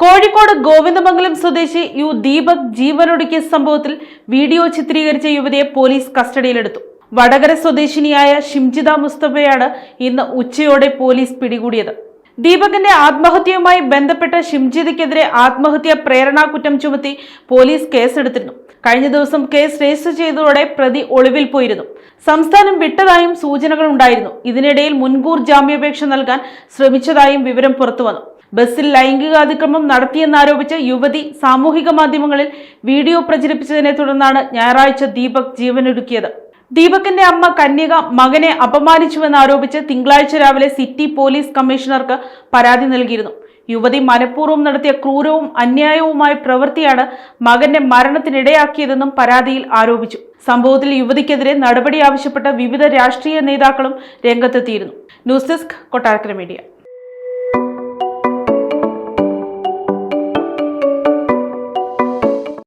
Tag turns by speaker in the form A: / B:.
A: കോഴിക്കോട് ഗോവിന്ദമംഗലം സ്വദേശി യു ദീപക് ജീവനൊടുക്കിയ സംഭവത്തിൽ വീഡിയോ ചിത്രീകരിച്ച യുവതിയെ പോലീസ് കസ്റ്റഡിയിലെടുത്തു. വടകര സ്വദേശിനിയായ ഷിംജിത മുസ്തഫയാണ് ഇന്ന് ഉച്ചയോടെ പോലീസ് പിടികൂടിയത്. ദീപകിന്റെ ആത്മഹത്യയുമായി ബന്ധപ്പെട്ട ഷിംജിതയ്ക്കെതിരെ ആത്മഹത്യാ പ്രേരണാ കുറ്റം ചുമത്തി പോലീസ് കേസെടുത്തിരുന്നു. കഴിഞ്ഞ ദിവസം കേസ് രജിസ്റ്റർ ചെയ്തതോടെ പ്രതി ഒളിവിൽ പോയിരുന്നു. സംസ്ഥാനം വിട്ടതായും സൂചനകൾ ഉണ്ടായിരുന്നു. ഇതിനിടയിൽ മുൻകൂർ ജാമ്യാപേക്ഷ നൽകാൻ ശ്രമിച്ചതായും വിവരം പുറത്തുവന്നു. ബസ്സിൽ ലൈംഗികാതിക്രമം നടത്തിയെന്നാരോപിച്ച് യുവതി സാമൂഹിക മാധ്യമങ്ങളിൽ വീഡിയോ പ്രചരിപ്പിച്ചതിനെ തുടർന്നാണ് ഞായറാഴ്ച ദീപക് ജീവനൊടുക്കിയത്. ദീപകിന്റെ അമ്മ കന്യക മകനെ അപമാനിച്ചുവെന്നാരോപിച്ച് തിങ്കളാഴ്ച രാവിലെ സിറ്റി പോലീസ് കമ്മീഷണർക്ക് പരാതി നൽകിയിരുന്നു. യുവതി മനഃപൂർവ്വം നടത്തിയ ക്രൂരവും അന്യായവുമായ പ്രവൃത്തിയാണ് മകന്റെ മരണത്തിനിടയാക്കിയതെന്നും പരാതിയിൽ ആരോപിച്ചു. സംഭവത്തിൽ യുവതിക്കെതിരെ നടപടി ആവശ്യപ്പെട്ട വിവിധ രാഷ്ട്രീയ നേതാക്കളും രംഗത്തെത്തിയിരുന്നു. News desk, Kottarakkara media.